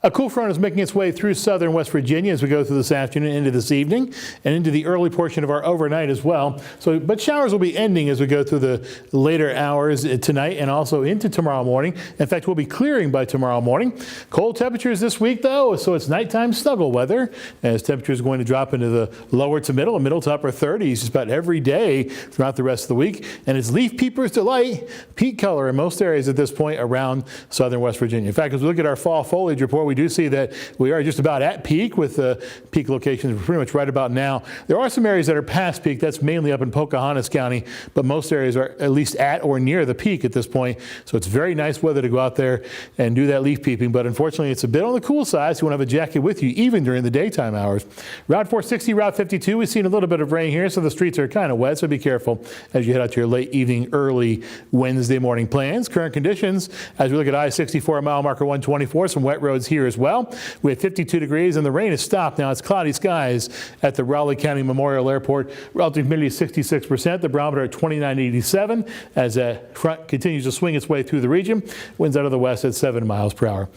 A cool front is making its way through southern West Virginia as we go through this afternoon into this evening and into the early portion of our overnight as well. But showers will be ending as we go through the later hours tonight and also into tomorrow morning. In fact, we'll be clearing by tomorrow morning. Cold temperatures this week, though, so it's nighttime snuggle weather as temperatures are going to drop into the lower to middle to upper 30s just about every day throughout the rest of the week. And it's leaf peepers delight, peak color in most areas at this point around southern West Virginia. In fact, as we look at our fall foliage report, we do see that we are just about at peak with the peak locations pretty much right about now. There are some areas that are past peak. That's mainly up in Pocahontas County, but most areas are at least at or near the peak at this point. So it's very nice weather to go out there and do that leaf peeping, but unfortunately it's a bit on the cool side, so you want to have a jacket with you even during the daytime hours. Route 460, Route 52, we've seen a little bit of rain here, so the streets are kind of wet, so be careful as you head out to your late evening, early Wednesday morning plans. Current conditions, as we look at I-64 mile marker 124, some wet roads here as well. We have 52 degrees and the rain has stopped. Now it's cloudy skies at the Raleigh County Memorial Airport. Relative humidity is 66%. The barometer at 29.87 as that front continues to swing its way through the region. Winds out of the west at 7 miles per hour.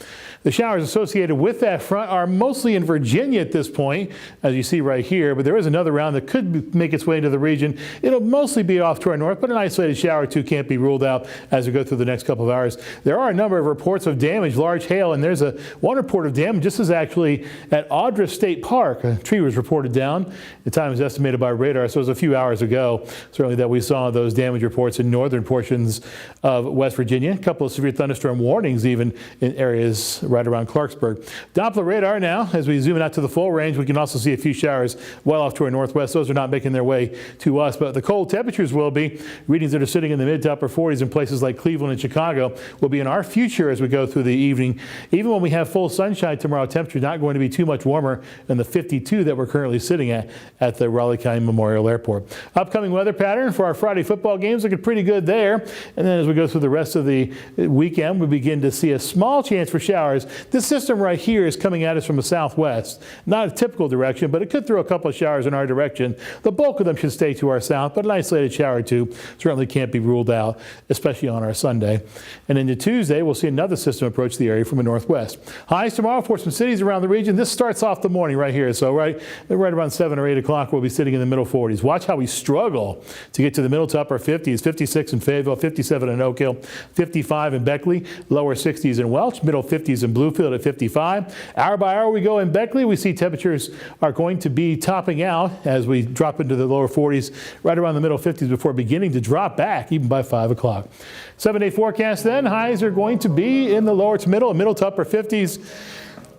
The showers associated with that front are mostly in Virginia at this point, as you see right here, but there is another round that could make its way into the region. It'll mostly be off to our north, but an isolated shower or two can't be ruled out as we go through the next couple of hours. There are a number of reports of damage, large hail, and there's one report of damage. This is actually at Audra State Park. A tree was reported down. The time is estimated by radar, so it was a few hours ago, certainly, that we saw those damage reports in northern portions of West Virginia. A couple of severe thunderstorm warnings even in areas right around Clarksburg. Doppler radar now, as we zoom out to the full range, we can also see a few showers well off to our northwest. Those are not making their way to us, but the cold temperatures will be. Readings that are sitting in the mid to upper 40s in places like Cleveland and Chicago will be in our future as we go through the evening. Even when we have full sunshine tomorrow, temperature not going to be too much warmer than the 52 that we're currently sitting at the Raleigh County Memorial Airport. Upcoming weather pattern for our Friday football games looking pretty good there. And then as we go through the rest of the weekend, we begin to see a small chance for showers. This system right here is coming at us from the southwest. Not a typical direction, but it could throw a couple of showers in our direction. The bulk of them should stay to our south, but an isolated shower or two certainly can't be ruled out, especially on our Sunday. And into Tuesday, we'll see another system approach the area from the northwest. Highs tomorrow for some cities around the region. This starts off the morning right here. So right around 7 or 8 o'clock, we'll be sitting in the middle 40s. Watch how we struggle to get to the middle to upper 50s. 56 in Fayetteville, 57 in Oak Hill, 55 in Beckley, lower 60s in Welch, middle 50s in Bluefield at 55. Hour by hour we go in Beckley. We see temperatures are going to be topping out as we drop into the lower 40s, right around the middle 50s before beginning to drop back even by 5 o'clock. 7-day forecast then, highs are going to be in the lower to middle to upper 50s.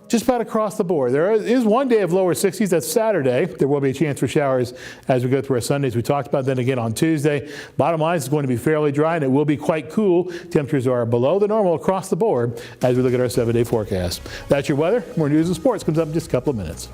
Just about across the board. There is one day of lower 60s. That's Saturday. There will be a chance for showers as we go through our Sundays. We talked about then again on Tuesday. Bottom line is going to be fairly dry and it will be quite cool. Temperatures are below the normal across the board as we look at our 7-day forecast. That's your weather. More news and sports comes up in just a couple of minutes.